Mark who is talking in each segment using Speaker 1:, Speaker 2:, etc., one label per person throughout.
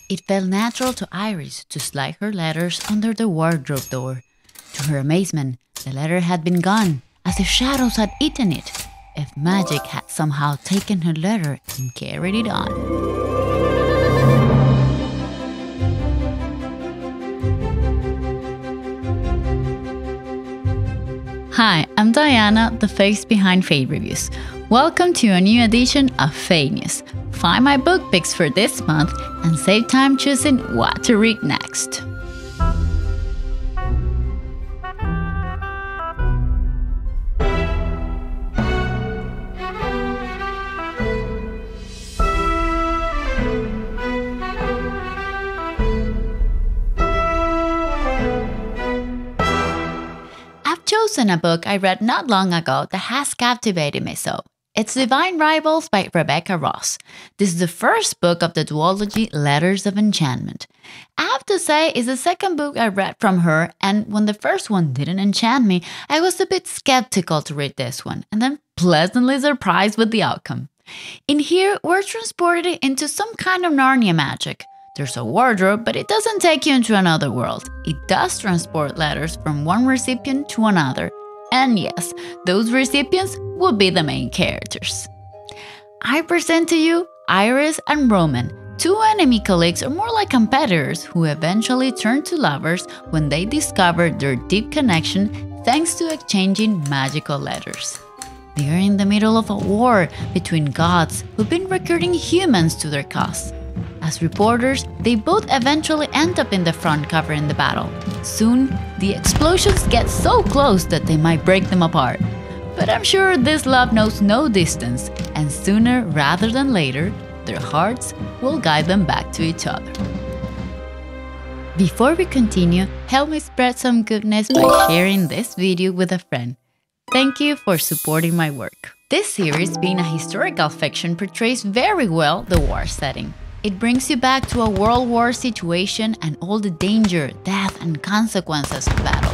Speaker 1: It felt natural to Iris to slide her letters under the wardrobe door. To her amazement, the letter had been gone, as if shadows had eaten it, if magic had somehow taken her letter and carried it on. Hi, I'm Diana, the face behind Fate Reviews. Welcome to a new edition of Fate News. Find my book picks for this month and save time choosing what to read next. I've chosen a book I read not long ago that has captivated me so. It's Divine Rivals by Rebecca Ross. This is the first book of the duology Letters of Enchantment. I have to say, it's the second book I read from her, and when the first one didn't enchant me, I was a bit skeptical to read this one, and then pleasantly surprised with the outcome. In here, we're transported into some kind of Narnia magic. There's a wardrobe, but it doesn't take you into another world. It does transport letters from one recipient to another. And yes, those recipients will be the main characters. I present to you Iris and Roman, two enemy colleagues or more like competitors who eventually turn to lovers when they discover their deep connection thanks to exchanging magical letters. They are in the middle of a war between gods who've been recruiting humans to their cause. As reporters, they both eventually end up in the front cover in the battle. Soon, the explosions get so close that they might break them apart. But I'm sure this love knows no distance, and sooner rather than later, their hearts will guide them back to each other. Before we continue, help me spread some goodness by sharing this video with a friend. Thank you for supporting my work. This series, being a historical fiction, portrays very well the war setting. It brings you back to a World War situation and all the danger, death, and consequences of battle.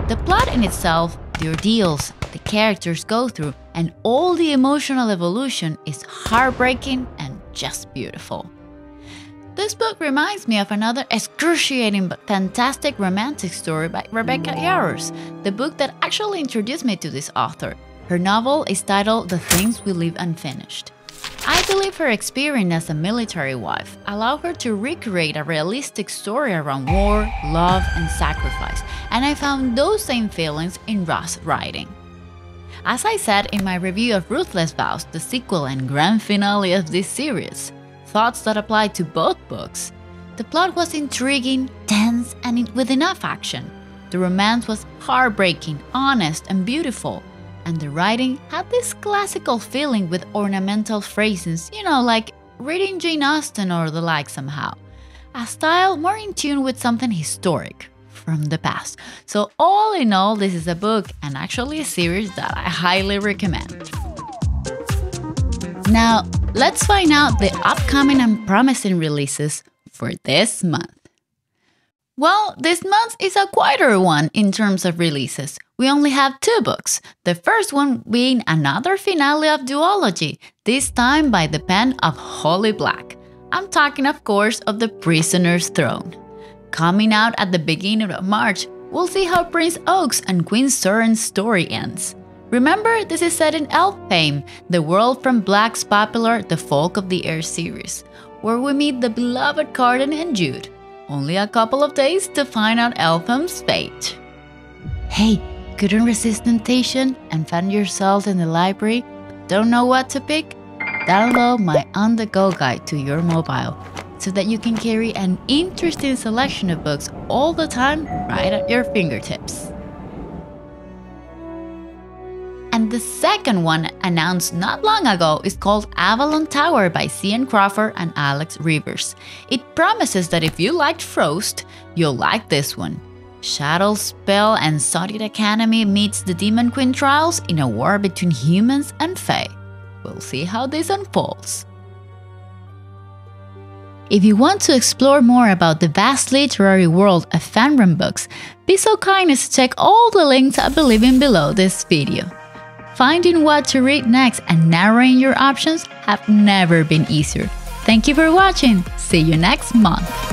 Speaker 1: The plot in itself, the ordeals the characters go through, and all the emotional evolution is heartbreaking and just beautiful. This book reminds me of another excruciating but fantastic romantic story by Rebecca Yarros, the book that actually introduced me to this author. Her novel is titled The Things We Leave Unfinished. I believe her experience as a military wife allowed her to recreate a realistic story around war, love, and sacrifice, and I found those same feelings in Ross' writing. As I said in my review of Ruthless Vows, the sequel and grand finale of this series, thoughts that apply to both books. The plot was intriguing, tense, and with enough action. The romance was heartbreaking, honest, and beautiful. And the writing had this classical feeling with ornamental phrases, like reading Jane Austen or the like somehow. A style more in tune with something historic from the past. So all in all, this is a book and actually a series that I highly recommend. Now, let's find out the upcoming and promising releases for this month. Well, this month is a quieter one in terms of releases. We only have 2 books, the first one being another finale of duology, this time by the pen of Holly Black. I'm talking, of course, of The Prisoner's Throne. Coming out at the beginning of March, we'll see how Prince Oak's and Queen Soren's story ends. Remember, this is set in Elfhame, the world from Black's popular The Folk of the Air series, where we meet the beloved Cardan and Jude. Only a couple of days to find out Elfhame's fate. Hey, couldn't resist temptation and found yourself in the library but don't know what to pick? Download my on-the-go guide to your mobile so that you can carry an interesting selection of books all the time right at your fingertips. And the second one, announced not long ago, is called Avalon Tower by C.N. Crawford and Alex Rivers. It promises that if you liked Frost, you'll like this one. Shadow Spell and Sodid Academy meets the Demon Queen trials in a war between humans and Fae. We'll see how this unfolds. If you want to explore more about the vast literary world of fandom books, be so kind as to check all the links I'll be leaving below this video. Finding what to read next and narrowing your options have never been easier. Thank you for watching. See you next month.